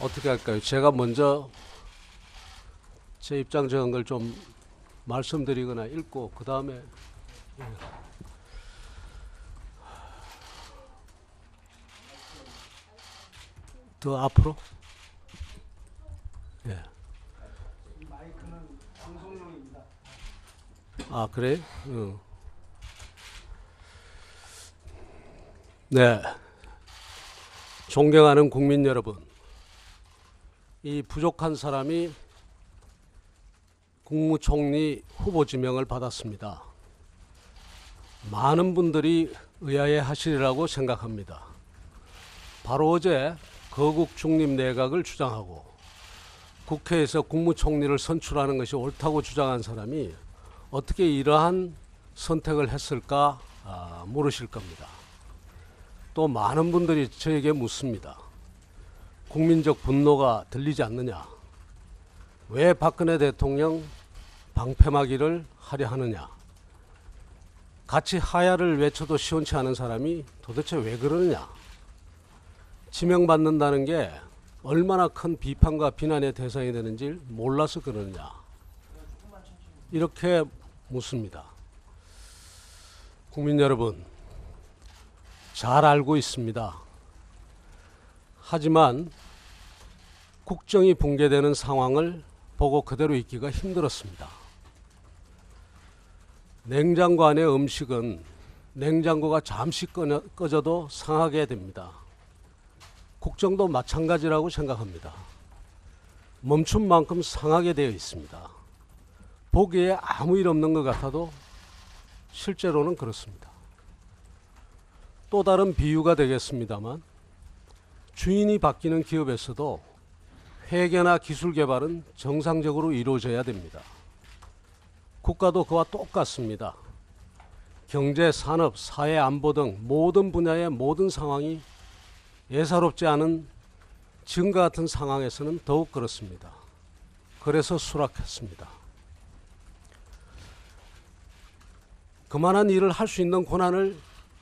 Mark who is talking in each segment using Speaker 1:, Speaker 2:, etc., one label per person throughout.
Speaker 1: 어떻게 할까요? 제가 먼저 제 입장 정한 걸 좀 말씀드리거나 읽고 그 다음에 더 앞으로. 예.
Speaker 2: 마이크는 방송용입니다.
Speaker 1: 아, 그래? 응. 네. 존경하는 국민 여러분, 이 부족한 사람이 국무총리 후보 지명을 받았습니다. 많은 분들이 의아해 하시리라고 생각합니다. 바로 어제 거국 중립 내각을 주장하고 국회에서 국무총리를 선출하는 것이 옳다고 주장한 사람이 어떻게 이러한 선택을 했을까 물으실 겁니다. 또 많은 분들이 저에게 묻습니다. 국민적 분노가 들리지 않느냐? 왜 박근혜 대통령 방패막이를 하려 하느냐? 같이 하야를 외쳐도 시원치 않은 사람이 도대체 왜 그러느냐? 지명받는다는 게 얼마나 큰 비판과 비난의 대상이 되는지 몰라서 그러느냐? 이렇게 묻습니다. 국민 여러분, 잘 알고 있습니다. 하지만 국정이 붕괴되는 상황을 보고 그대로 있기가 힘들었습니다. 냉장고 안의 음식은 냉장고가 잠시 꺼져도 상하게 됩니다. 국정도 마찬가지라고 생각합니다. 멈춘 만큼 상하게 되어 있습니다. 보기에 아무 일 없는 것 같아도 실제로는 그렇습니다. 또 다른 비유가 되겠습니다만, 주인이 바뀌는 기업에서도 회계나 기술 개발은 정상적으로 이루어져야 됩니다. 국가도 그와 똑같습니다. 경제, 산업, 사회, 안보 등 모든 분야의 모든 상황이 예사롭지 않은 지금과 같은 상황에서는 더욱 그렇습니다. 그래서 수락했습니다. 그만한 일을 할 수 있는 권한을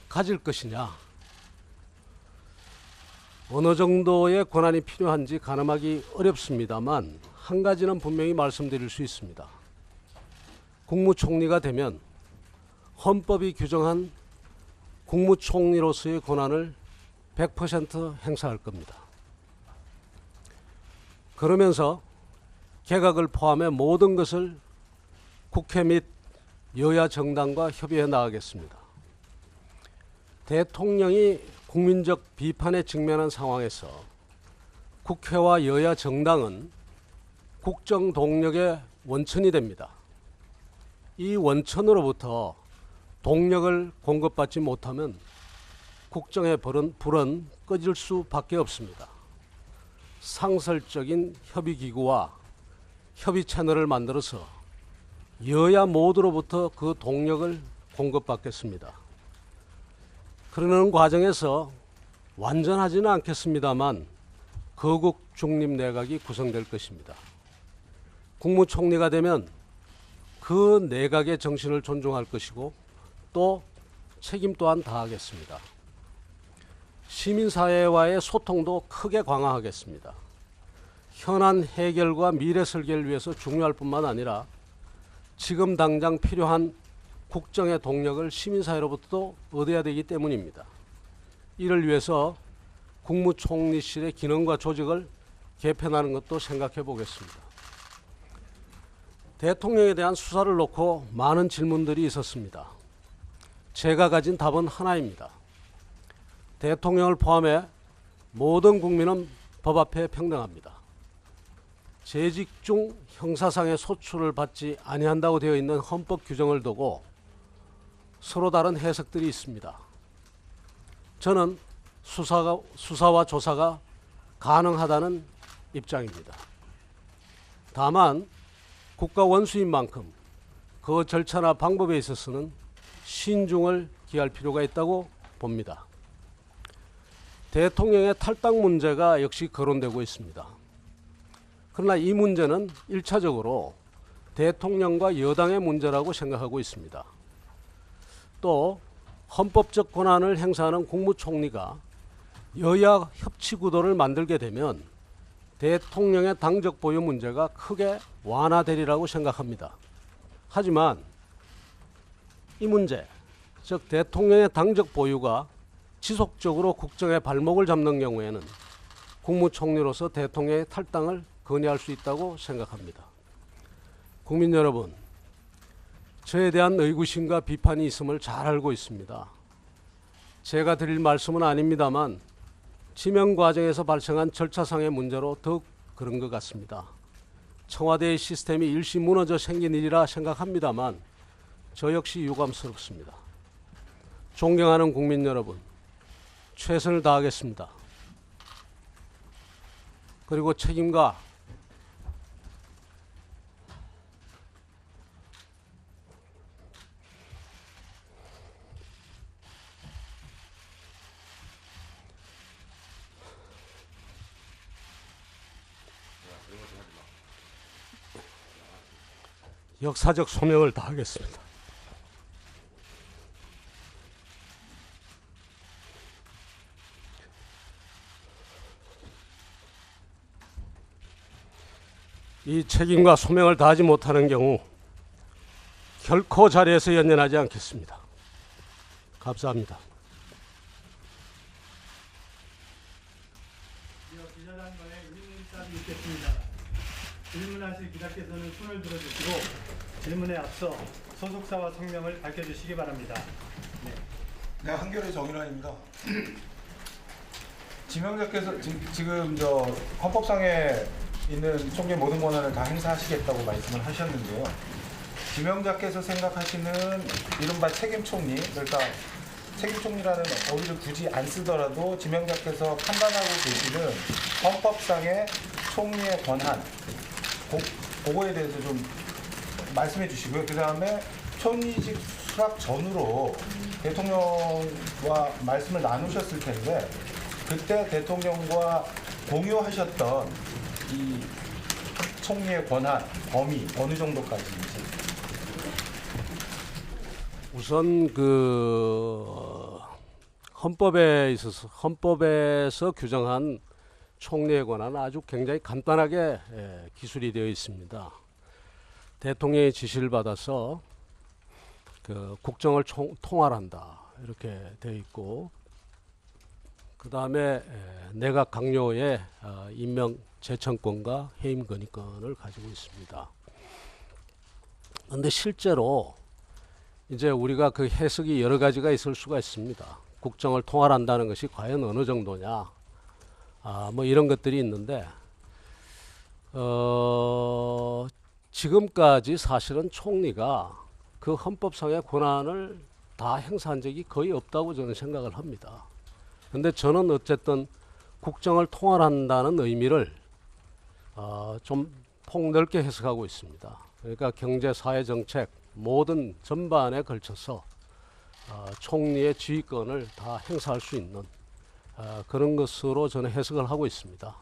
Speaker 1: 가질 것이냐, 어느 정도의 권한이 필요한지 가늠하기 어렵습니다만 한 가지는 분명히 말씀드릴 수 있습니다. 국무총리가 되면 헌법이 규정한 국무총리로서의 권한을 100% 행사할 겁니다. 그러면서 개각을 포함해 모든 것을 국회 및 여야 정당과 협의해 나가겠습니다. 대통령이 국민적 비판에 직면한 상황에서 국회와 여야 정당은 국정 동력의 원천이 됩니다. 이 원천으로부터 동력을 공급받지 못하면 국정의 불은 꺼질 수밖에 없습니다. 상설적인 협의기구와 협의 채널을 만들어서 여야 모두로부터 그 동력을 공급받겠습니다. 그러는 과정에서 완전하지는 않겠습니다만 거국 중립 내각이 구성될 것입니다. 국무총리가 되면 그 내각의 정신을 존중할 것이고 또 책임 또한 다하겠습니다. 시민사회와의 소통도 크게 강화하겠습니다. 현안 해결과 미래 설계를 위해서 중요할 뿐만 아니라 지금 당장 필요한 국정의 동력을 시민사회로부터 얻어야 되기 때문입니다. 이를 위해서 국무총리실의 기능과 조직을 개편하는 것도 생각해 보겠습니다. 대통령에 대한 수사를 놓고 많은 질문들이 있었습니다. 제가 가진 답은 하나입니다. 대통령을 포함해 모든 국민은 법 앞에 평등합니다. 재직 중 형사상의 소출을 받지 아니한다고 되어 있는 헌법 규정을 두고 서로 다른 해석들이 있습니다. 저는 수사와 조사가 가능하다는 입장입니다. 다만 국가 원수인 만큼 그 절차나 방법에 있어서는 신중을 기할 필요가 있다고 봅니다. 대통령의 탈당 문제가 역시 거론되고 있습니다. 그러나 이 문제는 1차적으로 대통령과 여당의 문제라고 생각하고 있습니다. 또 헌법적 권한을 행사하는 국무총리가 여야 협치 구도를 만들게 되면 대통령의 당적 보유 문제가 크게 완화되리라고 생각합니다. 하지만 이 문제, 즉 대통령의 당적 보유가 지속적으로 국정의 발목을 잡는 경우에는 국무총리로서 대통령의 탈당을 건의할 수 있다고 생각합니다. 국민 여러분, 저에 대한 의구심과 비판이 있음을 잘 알고 있습니다. 제가 드릴 말씀은 아닙니다만 지명 과정에서 발생한 절차상의 문제로 더욱 그런 것 같습니다. 청와대의 시스템이 일시 무너져 생긴 일이라 생각합니다만 저 역시 유감스럽습니다. 존경하는 국민 여러분, 최선을 다하겠습니다. 그리고 책임과 역사적 소명을 다하겠습니다. 이 책임과 소명을 다하지 못하는 경우 결코 자리에서 연연하지 않겠습니다. 감사합니다.
Speaker 2: 기자단과의 의문사항이 있겠습니다. 질문하실 기자께서는 손을 들어주시고 질문에 앞서 소속사와 성명을 밝혀주시기 바랍니다.
Speaker 3: 네, 한겨레 정인환입니다. 지명자께서 지금 저 헌법상에 있는 총리 모든 권한을 다 행사하시겠다고 말씀을 하셨는데요. 지명자께서 생각하시는 이른바 책임총리, 그러니까 책임총리라는 어휘를 굳이 안 쓰더라도 지명자께서 판단하고 계시는 헌법상의 총리의 권한, 그거에 대해서 좀 말씀해 주시고요. 그 다음에 총리직 수락 전후로 대통령과 말씀을 나누셨을 텐데 그때 대통령과 공유하셨던 이 총리의 권한, 범위 어느 정도까지인지.
Speaker 1: 우선 그 헌법에 있어서 헌법에서 규정한 총리의 권한은 아주 굉장히 간단하게 기술이 되어 있습니다. 대통령의 지시를 받아서 그 국정을 통할한다 이렇게 되어 있고, 그 다음에 내각 강요의 임명 제청권과 해임 건의권을 가지고 있습니다. 그런데 실제로 이제 우리가 그 해석이 여러 가지가 있을 수가 있습니다. 국정을 통할한다는 것이 과연 어느 정도냐, 뭐 이런 것들이 있는데 지금까지 사실은 총리가 그 헌법상의 권한을 다 행사한 적이 거의 없다고 저는 생각을 합니다. 그런데 저는 어쨌든 국정을 통할한다는 의미를 좀 폭넓게 해석하고 있습니다. 그러니까 경제, 사회, 정책 모든 전반에 걸쳐서 총리의 지휘권을 다 행사할 수 있는 그런 것으로 저는 해석을 하고 있습니다.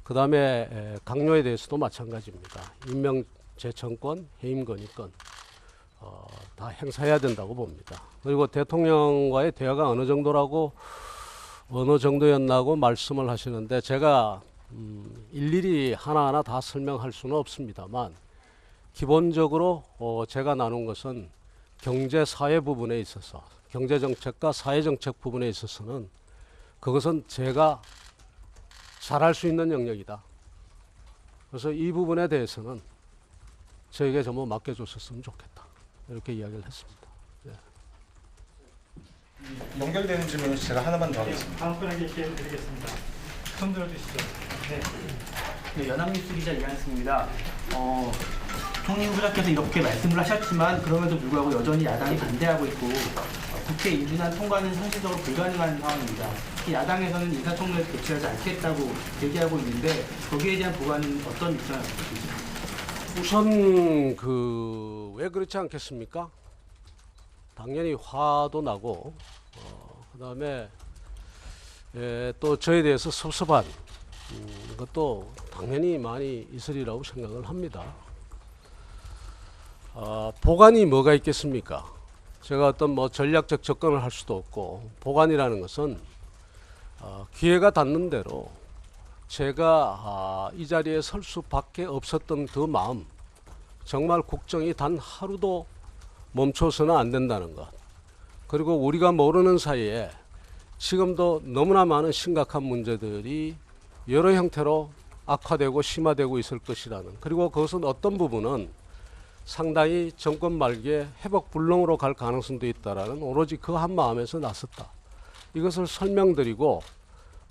Speaker 1: 그 다음에 강요에 대해서도 마찬가지입니다. 임명 제청권, 해임 건의권 다 행사해야 된다고 봅니다. 그리고 대통령과의 대화가 어느 정도였나고 말씀을 하시는데 제가 일일이 하나하나 다 설명할 수는 없습니다만 기본적으로 제가 나눈 것은 경제 사회 부분에 있어서 경제정책과 사회정책 부분에 있어서는 그것은 제가 잘할 수 있는 영역이다. 그래서 이 부분에 대해서는 저에게 전부 맡겨줬었으면 좋겠다. 이렇게 이야기를 했습니다. 네.
Speaker 3: 연결되는 질문을 제가 하나만 더 하겠습니다.
Speaker 2: 다음 분에게 기회 드리겠습니다. 손 들어주시죠.
Speaker 4: 네, 연합뉴스 기자 이한승입니다. 총리 후보자께서 이렇게 말씀을 하셨지만 그럼에도 불구하고 여전히 야당이 반대하고 있고 국회 인준안 통과는 현실적으로 불가능한 상황입니다. 특히 야당에서는 인사청문회를 개최하지 않겠다고 얘기하고 있는데 거기에 대한 보관은 어떤 입장을 갖고 계십니까?
Speaker 1: 우선 왜 그렇지 않겠습니까? 당연히 화도 나고 그다음에 또 저에 대해서 섭섭한 것도 당연히 많이 있으리라고 생각을 합니다. 보관이 뭐가 있겠습니까? 제가 어떤 뭐 전략적 접근을 할 수도 없고, 보관이라는 것은 기회가 닿는 대로 제가 이 자리에 설 수밖에 없었던 그 마음, 정말 국정이 단 하루도 멈춰서는 안 된다는 것, 그리고 우리가 모르는 사이에 지금도 너무나 많은 심각한 문제들이 여러 형태로 악화되고 심화되고 있을 것이라는, 그리고 그것은 어떤 부분은 상당히 정권 말기에 회복 불능으로 갈 가능성도 있다라는 오로지 그 한 마음에서 나섰다. 이것을 설명드리고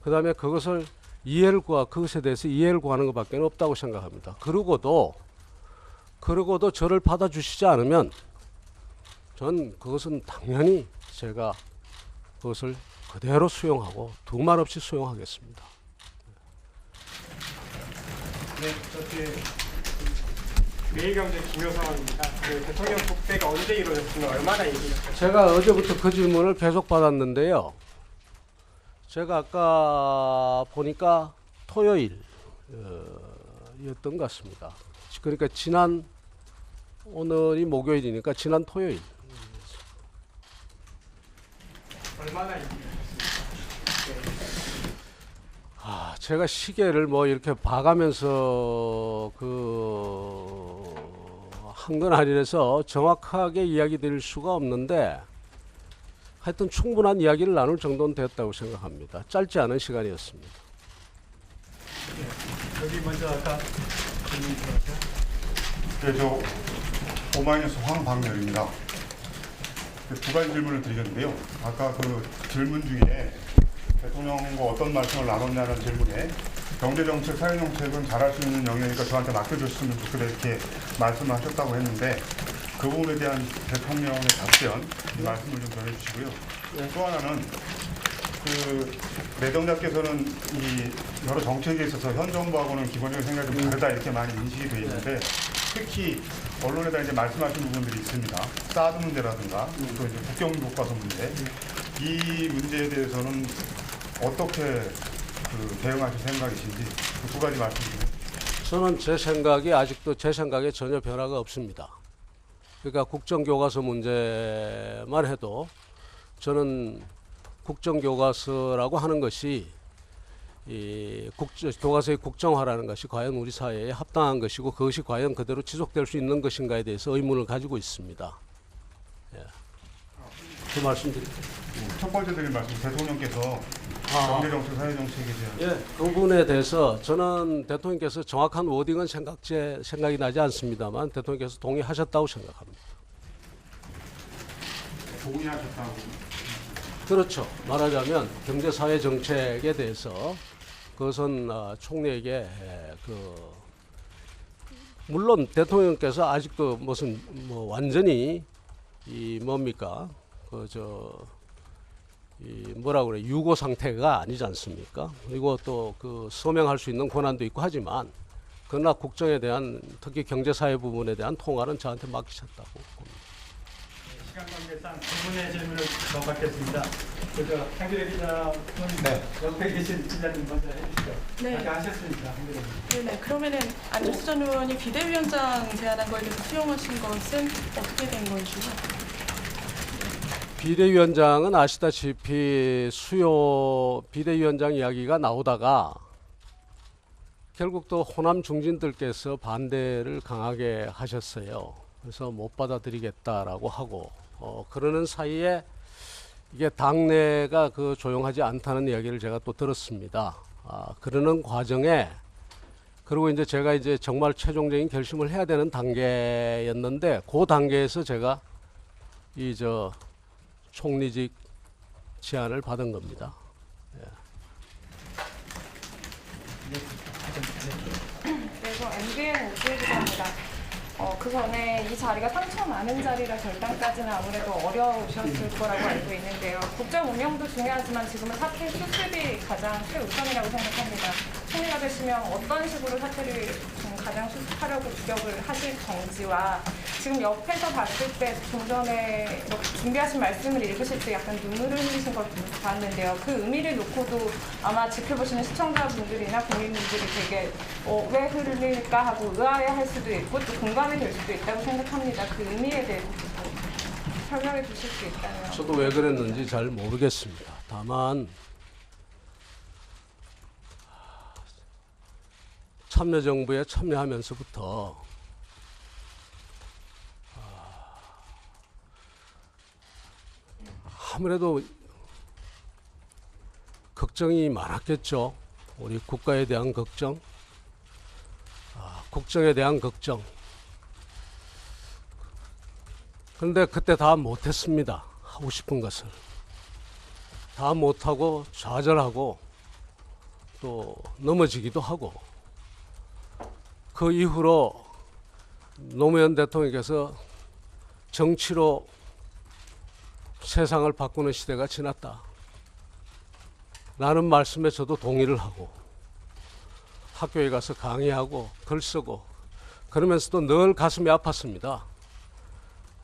Speaker 1: 그 다음에 그것을 이해를 구하, 그것에 대해서 이해를 구하는 것밖에 없다고 생각합니다. 그러고도 저를 받아주시지 않으면 전 그것은 당연히 제가 그것을 그대로 수용하고 두 말 없이 수용하겠습니다.
Speaker 5: 네, 저기 매일경제 김효상입니다. 그 대통령 국대가 언제 이루어졌으면 얼마나 얘기했어요?
Speaker 1: 제가 어제부터 그 질문을 계속 받았는데요. 제가 아까 보니까 토요일 였던 것 같습니다. 그러니까 오늘이 목요일이니까 지난 토요일.
Speaker 5: 얼마나 얘기했어요?
Speaker 1: 제가 시계를 뭐 이렇게 봐가면서 한 건 아니라서 정확하게 이야기 드릴 수가 없는데 하여튼 충분한 이야기를 나눌 정도는 됐다고 생각합니다. 짧지 않은 시간이었습니다.
Speaker 2: 여기 먼저 아까 질문 들어왔죠?
Speaker 6: 네, 저 오마이뉴스 황박렬입니다. 두 가지 질문을 드리겠는데요. 아까 그 질문 중에 대통령과 어떤 말씀을 나눴냐는 질문에 경제정책, 사회정책은 잘할 수 있는 영역이니까 저한테 맡겨줬으면 좋겠다 이렇게 말씀하셨다고 했는데 그 부분에 대한 대통령의 답변 이 말씀을 좀 전해주시고요. 또 하나는 그 내정자께서는 이 여러 정책에 있어서 현 정부하고는 기본적인 생각이 좀 다르다 이렇게 많이 인식이 되어 있는데 특히 언론에다 이제 말씀하신 부분들이 있습니다. 사드 문제라든가 또 이제 국경 교과서 문제 이 문제에 대해서는 어떻게 대응하실 생각이신지 그 두 가지 말씀 좀 해주시죠.
Speaker 1: 저는 아직도 제 생각에 전혀 변화가 없습니다. 그러니까 국정교과서 문제만 해도 저는 국정교과서라고 하는 것이 교과서의 국정화라는 것이 과연 우리 사회에 합당한 것이고 그것이 과연 그대로 지속될 수 있는 것인가에 대해서 의문을 가지고 있습니다. 예. 그 말씀드립니다.
Speaker 6: 첫 번째 드린 말씀 대통령께서 경제정책, 사회정책에 대한
Speaker 1: 예, 그 부분에 대해서 저는 대통령께서 정확한 워딩은 생각이 나지 않습니다만 대통령께서 동의하셨다고 생각합니다.
Speaker 6: 동의하셨다고.
Speaker 1: 그렇죠. 말하자면 경제 사회 정책에 대해서 그것은 총리에게 물론 대통령께서 아직도 무슨 완전히 뭐라 그래 유고 상태가 아니지 않습니까? 그리고 또 서명할 수 있는 권한도 있고 하지만 그러나 국정에 대한 특히 경제 사회 부분에 대한 통화는 저한테 맡기셨다고 봅니다.
Speaker 2: 시간 관계상 두 분의 질문을 더 받겠습니다. 그저 한겨레 기자분 옆에 계신 기자님 먼저 해주시죠.
Speaker 7: 네.
Speaker 2: 아까 하셨으니까 한겨레 기자.
Speaker 7: 네네. 그러면은 안철수 전 의원이 비대위원장 제안한 거에 대해서 수용하신 것은 어떻게 된 건지요?
Speaker 1: 비대위원장은 아시다시피 비대위원장 이야기가 나오다가 결국 또 호남 중진들께서 반대를 강하게 하셨어요. 그래서 못 받아들이겠다라고 하고 그러는 사이에 이게 당내가 조용하지 않다는 이야기를 제가 또 들었습니다. 그러는 과정에 그리고 이제 제가 정말 최종적인 결심을 해야 되는 단계였는데 그 단계에서 제가 총리직 제안을 받은 겁니다.
Speaker 8: 그래서 MBN 오주혜 기자입니다. 그 전에 이 자리가 상처 많은 자리라 결단까지는 아무래도 어려우셨을 거라고 알고 있는데요. 국정 운영도 중요하지만 지금은 사태 수습이 가장 최우선이라고 생각합니다. 총리가 되시면 어떤 식으로 사태를 가장 수습하려고 주력을 하실 건지와 지금 옆에서 봤을 때 좀 전에 이렇게 준비하신 말씀을 읽으실 때 약간 눈물을 흘리신 걸 봤는데요. 그 의미를 놓고도 아마 지켜보시는 시청자분들이나 국민분들이 되게 왜 흘릴까 하고 의아해할 수도 있고 또 공감이 될 수도 있다고 생각합니다. 그 의미에 대해서 설명해 주실 수 있다면.
Speaker 1: 저도 왜 그랬는지 잘 모르겠습니다. 다만 참여정부에 참여하면서부터 아무래도 걱정이 많았겠죠. 우리 국가에 대한 걱정, 국정에 대한 걱정. 그런데 그때 다 못했습니다. 하고 싶은 것을. 다 못하고 좌절하고 또 넘어지기도 하고, 그 이후로 노무현 대통령께서 정치로 세상을 바꾸는 시대가 지났다 라는 말씀에 저도 동의를 하고, 학교에 가서 강의하고 글 쓰고 그러면서도 늘 가슴이 아팠습니다.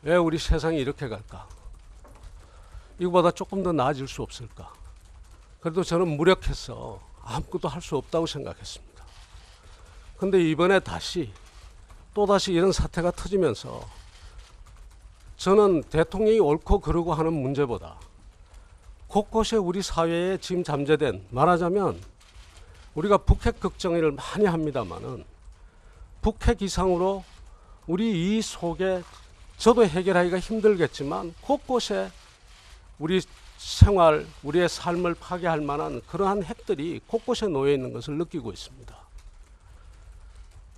Speaker 1: 왜 우리 세상이 이렇게 갈까? 이거보다 조금 더 나아질 수 없을까? 그래도 저는 무력해서 아무것도 할 수 없다고 생각했습니다. 근데 이번에 또다시 이런 사태가 터지면서 저는 대통령이 옳고 그르고 하는 문제보다 곳곳에 우리 사회에 지금 잠재된, 말하자면 우리가 북핵 걱정을 많이 합니다마는 북핵 이상으로 우리 이 속에 저도 해결하기가 힘들겠지만 곳곳에 우리 생활, 우리의 삶을 파괴할 만한 그러한 핵들이 곳곳에 놓여 있는 것을 느끼고 있습니다.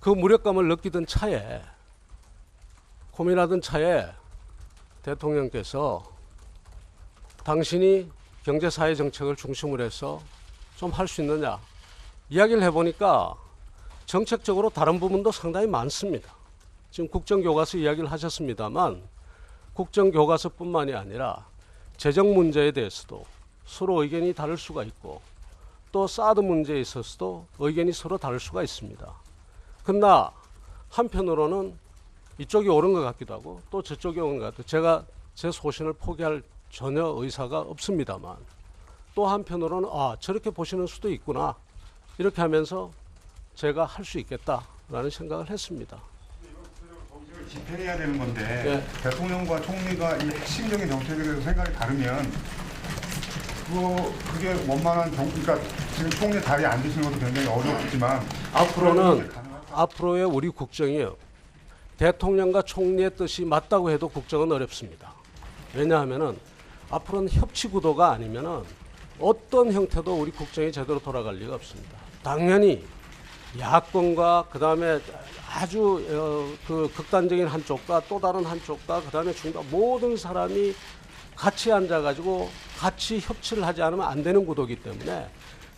Speaker 1: 그 무력감을 느끼던 차에, 고민하던 차에 대통령께서 당신이 경제사회 정책을 중심으로 해서 좀 할 수 있느냐 이야기를 해보니까 정책적으로 다른 부분도 상당히 많습니다. 지금 국정교과서 이야기를 하셨습니다만 국정교과서뿐만이 아니라 재정 문제에 대해서도 서로 의견이 다를 수가 있고, 또 사드 문제에 있어서도 의견이 서로 다를 수가 있습니다. 그러나 한편으로는 이쪽이 옳은 것 같기도 하고 또 저쪽이 옳은 것 같아요. 제가 제 소신을 포기할 전혀 의사가 없습니다만, 또 한편으로는 저렇게 보시는 수도 있구나, 이렇게 하면서 제가 할 수 있겠다라는 생각을 했습니다.
Speaker 6: 정책을 집행해야 되는 건데
Speaker 1: 예.
Speaker 6: 대통령과 총리가 이 핵심적인 정책에 대해서 생각이 다르면 그게 원만한 그러니까 지금 총리 자리에 앉으시는 것도 굉장히 어렵지만
Speaker 1: 앞으로의 우리 국정이요, 대통령과 총리의 뜻이 맞다고 해도 국정은 어렵습니다. 왜냐하면은 앞으로는 협치 구도가 아니면은 어떤 형태도 우리 국정이 제대로 돌아갈 리가 없습니다. 당연히 야권과 그다음에 아주 그 극단적인 한쪽과 또 다른 한쪽과 그다음에 중간 모든 사람이 같이 앉아가지고 같이 협치를 하지 않으면 안 되는 구도이기 때문에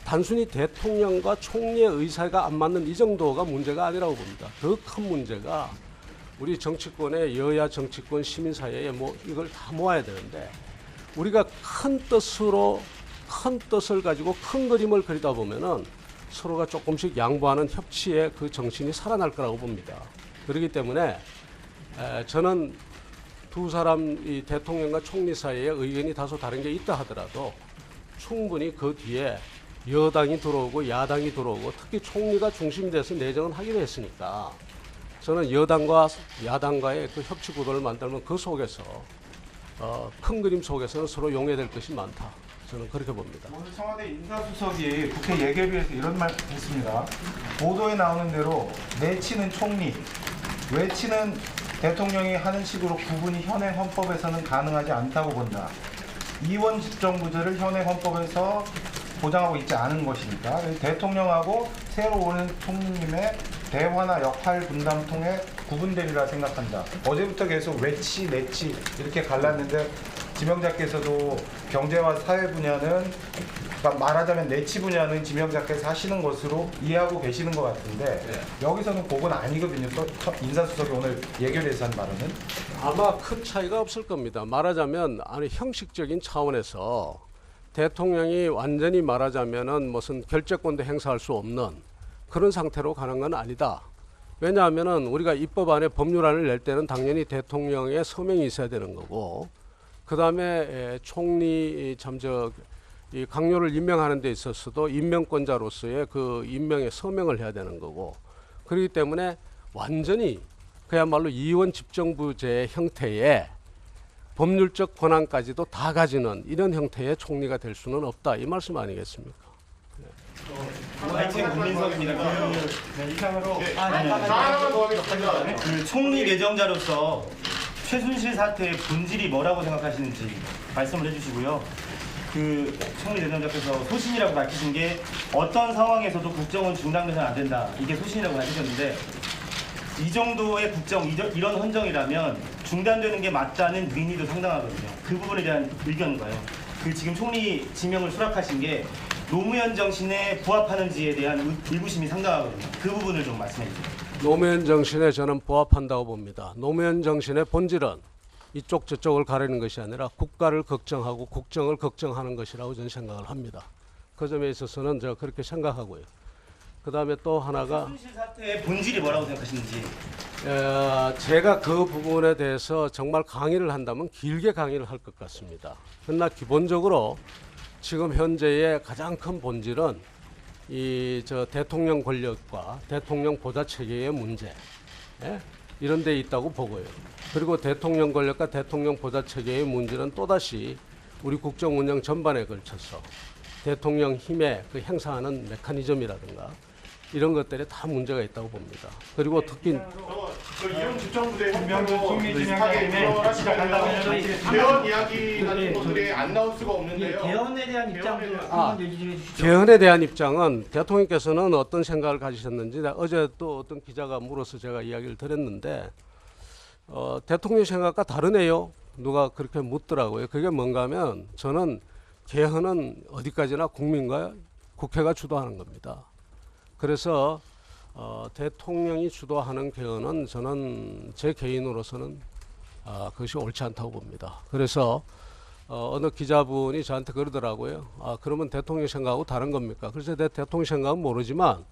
Speaker 1: 단순히 대통령과 총리의 의사가 안 맞는 이 정도가 문제가 아니라고 봅니다. 더 큰 문제가 우리 정치권의 여야 정치권 시민사회에 이걸 다 모아야 되는데, 우리가 큰 뜻을 가지고 큰 그림을 그리다 보면은 서로가 조금씩 양보하는 협치의 그 정신이 살아날 거라고 봅니다. 그렇기 때문에 저는 두 사람, 이 대통령과 총리 사이에 의견이 다소 다른 게 있다 하더라도 충분히 그 뒤에 여당이 들어오고 야당이 들어오고, 특히 총리가 중심이 돼서 내정을 하기로 했으니까 저는 여당과 야당과의 그 협치 구도를 만들면 그 속에서 큰 그림 속에서는 서로 용해될 것이 많다. 저는 그렇게 봅니다.
Speaker 3: 오늘 청와대 인사수석이 국회 예결위에서 이런 말 했습니다. 보도에 나오는 대로 내치는 총리, 외치는 대통령이 하는 식으로 구분이 현행 헌법에서는 가능하지 않다고 본다. 이원 집정부제를 현행 헌법에서 보장하고 있지 않은 것이니까 대통령하고 새로 오는 총리님의 대화나 역할 분담 통해 구분되리라 생각한다. 어제부터 계속 외치, 내치 이렇게 갈랐는데 지명자께서도 경제와 사회 분야는, 그러니까 말하자면 내치 분야는 지명자께서 하시는 것으로 이해하고 계시는 것 같은데 여기서는 그건 아니거든요. 또 인사수석이 오늘 예결위에서 한 말은
Speaker 1: 아마 큰 차이가 없을 겁니다. 말하자면 형식적인 차원에서 대통령이 완전히 말하자면은 무슨 결재권도 행사할 수 없는 그런 상태로 가는 건 아니다. 왜냐하면은 우리가 입법안에 법률안을 낼 때는 당연히 대통령의 서명이 있어야 되는 거고, 그 다음에 총리 이 강요를 임명하는 데 있어서도 임명권자로서의 그 임명에 서명을 해야 되는 거고, 그렇기 때문에 완전히 그야말로 이원 집정부제 형태의 법률적 권한까지도 다 가지는 이런 형태의 총리가 될 수는 없다, 이 말씀 아니겠습니까?
Speaker 9: 하이틴 국민석입니다.
Speaker 2: 이상으로
Speaker 9: 그 총리 내정자로서 최순실 사태의 본질이 뭐라고 생각하시는지 말씀을 해주시고요. 그 총리 내정자께서 소신이라고 밝히신 게 어떤 상황에서도 국정은 중단돼서는 안 된다. 이게 소신이라고 밝히셨는데 이 정도의 국정, 이런 헌정이라면 중단되는 게 맞다는 민의도 상당하거든요. 그 부분에 대한 의견인가요? 그 지금 총리 지명을 수락하신 게 노무현 정신에 부합하는지에 대한 의구심이 상당하거든요. 그 부분을 좀 말씀해 주세요.
Speaker 1: 노무현 정신에 저는 부합한다고 봅니다. 노무현 정신의 본질은 이쪽 저쪽을 가리는 것이 아니라 국가를 걱정하고 국정을 걱정하는 것이라고 저는 생각을 합니다. 그 점에 있어서는 제가 그렇게 생각하고요. 그 다음에 또 하나가
Speaker 9: 최순실 사태의 본질이 뭐라고 생각하시는지.
Speaker 1: 제가 그 부분에 대해서 정말 강의를 한다면 길게 강의를 할 것 같습니다. 그러나 기본적으로 지금 현재의 가장 큰 본질은 대통령 권력과 대통령 보좌 체계의 문제, 이런 데 있다고 보고요. 그리고 대통령 권력과 대통령 보좌 체계의 문제는 또다시 우리 국정 운영 전반에 걸쳐서 대통령 힘의 그 행사하는 메커니즘이라든가 이런 것들에 다 문제가 있다고 봅니다. 그리고 특히
Speaker 3: 이런 집정부대
Speaker 2: 김명준 총리 지명자인데 시작한다면
Speaker 3: 개헌 이야기 같은 것들이 안 나올 수가 없는데요.
Speaker 4: 개헌에 대한 입장도 한번 얘기 좀 해주시죠.
Speaker 1: 개헌에 대한 입장은 대통령께서는 어떤 생각을 가지셨는지 어제 또 어떤 기자가 물어서 제가 이야기를 드렸는데 대통령 생각과 다르네요. 누가 그렇게 묻더라고요. 그게 뭔가 하면 저는 개헌은 어디까지나 국민과 국회가 주도하는 겁니다. 그래서 대통령이 주도하는 개헌은 저는 제 개인으로서는 그것이 옳지 않다고 봅니다. 그래서 어느 기자분이 저한테 그러더라고요. 그러면 대통령 생각하고 다른 겁니까? 그래서 내 대통령 생각은 모르지만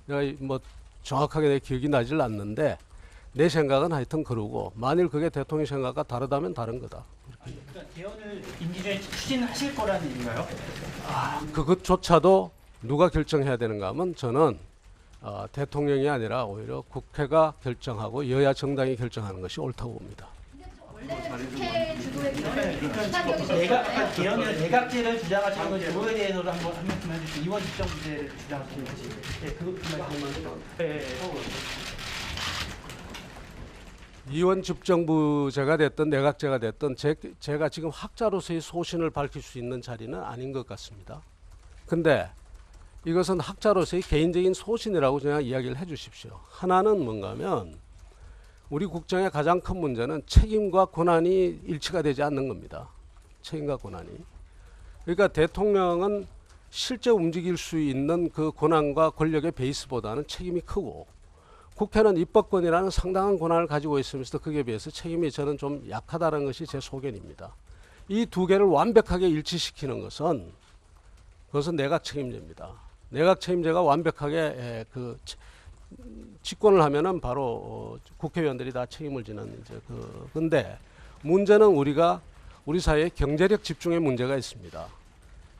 Speaker 1: 내가 뭐 정확하게 내 기억이 나질 않는데 내 생각은 하여튼 그러고 만일 그게 대통령 생각과 다르다면 다른 거다.
Speaker 4: 그러니까 개헌을 임기 중에 추진하실 거라는 얘기인가요?
Speaker 1: 그것조차도 누가 결정해야 되는가 하면 저는 대통령이 아니라 오히려 국회가 결정하고 여야 정당이 결정하는 것이 옳다고 봅니다.
Speaker 10: 원래는 국회 주도의 개헌을
Speaker 4: 개헌을 내각제를 주장하시는 건지 그거에 대해서도 한 말씀 해주시죠. 이원 집정부제를 주장하시는 건지. 그 말씀을
Speaker 1: 이원 집정부제가 됐든 내각제가 됐든 제가 지금 학자로서의 소신을 밝힐 수 있는 자리는 아닌 것 같습니다. 근데 이것은 학자로서의 개인적인 소신이라고 그냥 이야기를 해 주십시오. 하나는 뭔가 하면 우리 국정의 가장 큰 문제는 책임과 권한이 일치가 되지 않는 겁니다. 책임과 권한이. 그러니까 대통령은 실제 움직일 수 있는 그 권한과 권력의 베이스보다는 책임이 크고 국회는 입법권이라는 상당한 권한을 가지고 있으면서 거기에 비해서 책임이 저는 좀 약하다는 것이 제 소견입니다. 이 두 개를 완벽하게 일치시키는 것은 그것은 내각 책임제입니다. 내각 책임제가 완벽하게 집권을 하면은 바로 국회의원들이 다 책임을 지는 근데 문제는 우리 사회에 경제력 집중의 문제가 있습니다.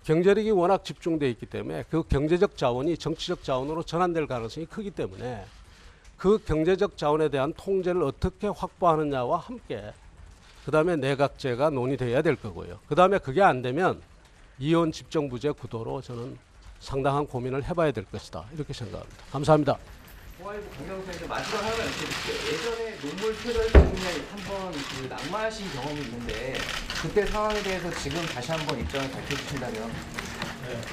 Speaker 1: 경제력이 워낙 집중되어 있기 때문에 그 경제적 자원이 정치적 자원으로 전환될 가능성이 크기 때문에 그 경제적 자원에 대한 통제를 어떻게 확보하느냐와 함께 그 다음에 내각제가 논의돼야 될 거고요. 그 다음에 그게 안 되면 이원 집정부제 구도로 저는 상당한 고민을 해봐야 될 것이다. 이렇게 생각합니다. 감사합니다.
Speaker 11: 보아일보 강경수에서 마지막 하나만 여쭤볼게요. 예전에 노물 표절 때문에 한번 낙마하신 경험이 있는데 그때 상황에 대해서 지금 다시 한번 입장을 밝혀주신다면?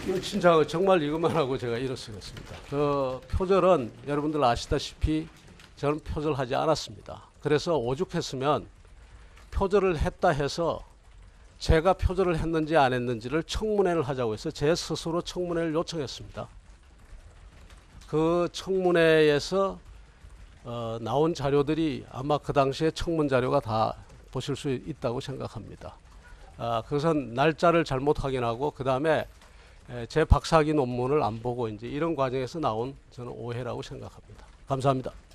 Speaker 1: 이거 진짜 정말 이것만 하고 제가 일어서겠습니다. 그 표절은 여러분들 아시다시피 저는 표절하지 않았습니다. 그래서 오죽했으면 표절을 했다 해서 제가 표절을 했는지 안 했는지를 청문회를 하자고 해서 제 스스로 청문회를 요청했습니다. 그 청문회에서 나온 자료들이 아마 그 당시에 청문 자료가 다 보실 수 있다고 생각합니다. 그것은 날짜를 잘못 확인하고 그 다음에 제 박사학위 논문을 안 보고 이제 이런 과정에서 나온 저는 오해라고 생각합니다. 감사합니다.